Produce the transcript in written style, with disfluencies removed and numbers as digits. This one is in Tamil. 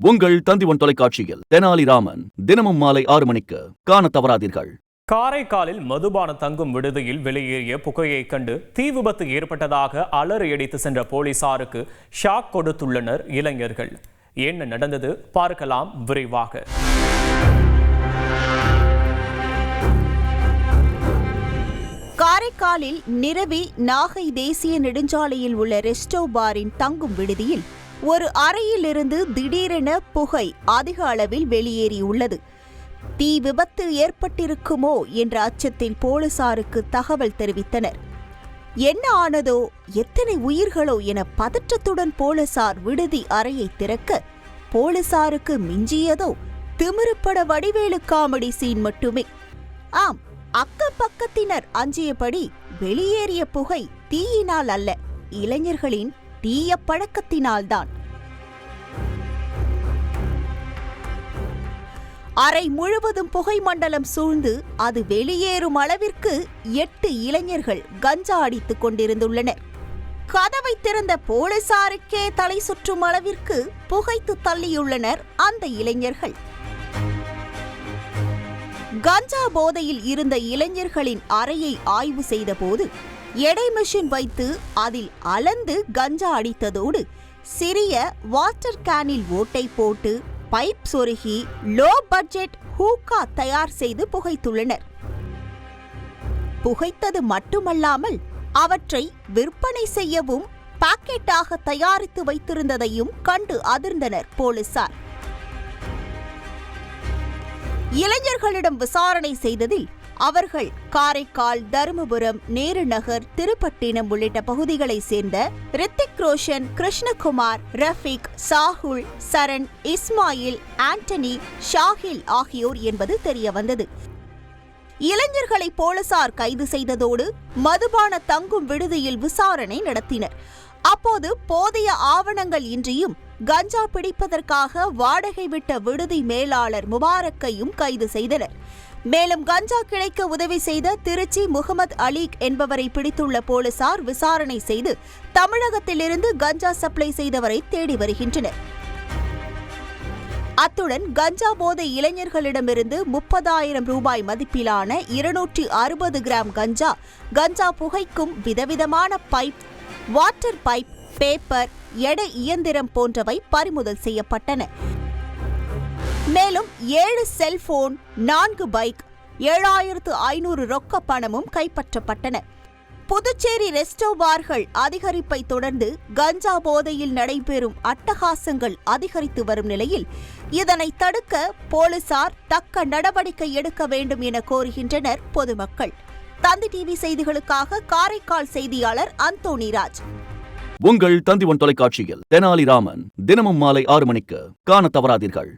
உங்கள் தந்திவன் தொலைக்காட்சியில் தெனாலிராமன் தினமும் மாலை 6 மணிக்கு காண தவறாதீர்கள். காரைக்காலில் மதுபான தங்கும் விடுதியில் வெளியேறிய புகையை கண்டு தீ விபத்து ஏற்பட்டதாக அலறியடித்து சென்ற போலீசாருக்கு ஷாக் கொடுத்துள்ளனர் இளைஞர்கள். என்ன நடந்தது பார்க்கலாம் விரைவாக. காரைக்காலில் நிரவி நாகை தேசிய நெடுஞ்சாலையில் உள்ள ரெஸ்டோ பாரின் தங்கும் விடுதியில் ஒரு அறையிலிருந்து திடீரென புகை அதிக அளவில் வெளியேறியுள்ளது. தீ விபத்து ஏற்பட்டிருக்குமோ என்ற அச்சத்தில் போலீசாருக்கு தகவல் தெரிவித்தனர். என்ன ஆனதோ, எத்தனை உயிர்களோ என பதற்றத்துடன் போலீசார் விடுதி அறையை திறக்க, போலீசாருக்கு மிஞ்சியதோ திமிருப்பட வடிவேலு காமெடி சீன் மட்டுமே. ஆம், அக்கப்பக்கத்தினர் அஞ்சியபடி வெளியேறிய புகை தீயினால் அல்ல, இளைஞர்களின் தீய பழக்கத்தினால்தான். அறை முழுவதும் புகை மண்டலம் சூழ்ந்து அது வெளியேறும் அளவிற்கு 8 இளைஞர்கள் கஞ்சா அடித்துக் கொண்டிருந்துள்ளனர். கதவை திறந்த போலீசாருக்கே தலை சுற்றும் அளவிற்கு புகைத்து தள்ளியுள்ளனர் அந்த இளைஞர்கள். கஞ்சா போதையில் இருந்த இளைஞர்களின் அறையை ஆய்வு செய்தபோது எடை மெஷின் வைத்து அதில் அளந்து கஞ்சா அடித்ததோடு சிறிய வாட்டர் கேனில் ஓட்டை போட்டு பைப் சொருகி லோ பட்ஜெட் ஹூக்கா தயார் செய்து புகைத்துள்ளனர். புகைத்தது மட்டுமல்லாமல் அவற்றை விற்பனை செய்யவும் பாக்கெட்டாக தயாரித்து வைத்திருந்ததையும் கண்டு அதிர்ந்தனர் போலீசார். இளைஞர்களிடம் விசாரணை செய்ததில் அவர்கள் காரைக்கால், தருமபுரம், நேருநகர், திருப்பட்டினம் உள்ளிட்ட பகுதிகளைச் சேர்ந்த ரித்திக் ரோஷன், கிருஷ்ணகுமார், ரஃபீக், சாகுல், சரண், இஸ்மாயில், ஆண்டனி, ஷாஹில் ஆகியோர் என்பது தெரியவந்தது. இளைஞர்களை போலீசார் கைது செய்ததோடு மதுபான தங்கும் விடுதியில் விசாரணை நடத்தினர். அப்போது போதிய ஆவணங்கள் இன்றியும் கஞ்சா பிடிப்பதற்காக வாடகை விட்ட விடுதி மேலாளர் முபாரக்கையும் கைது செய்தனர். மேலும் கஞ்சா கிடைக்க உதவி செய்த திருச்சி முகமது அலீக் என்பவரை பிடித்துள்ள போலீசார் விசாரணை செய்து தமிழகத்திலிருந்து கஞ்சா சப்ளை செய்தவரை தேடி வருகின்றனர். அத்துடன் கஞ்சா போதை இளைஞர்களிடமிருந்து 30,000 ரூபாய் மதிப்பிலான 260 கிராம் கஞ்சா புகைக்கும் விதவிதமான பைப், வாட்டர் பைப், பேப்பர், எடை இயந்திரம் போன்றவை பறிமுதல் செய்யப்பட்டன. மேலும் 7 செல்போன், 4 பைக், 7,500 ரொக்க பணமும் கைப்பற்றப்பட்டன. புதுச்சேரி ரெஸ்டோ பார்கள் அதிகரிப்பை தொடர்ந்து கஞ்சா போதையில் நடைபெறும் அட்டகாசங்கள் அதிகரித்து வரும் நிலையில் இதனை தடுக்க போலீசார் தக்க நடவடிக்கை எடுக்க வேண்டும் என கோருகின்றனர் பொதுமக்கள். தந்தி டிவி செய்திகளுக்காக காரைக்கால் செய்தியாளர் அந்தோணிராஜ். உங்கள் தந்திவன் தொலைக்காட்சியில் தெனாலிராமன் தினமும் மாலை 6 மணிக்கு காண தவறாதீர்கள்.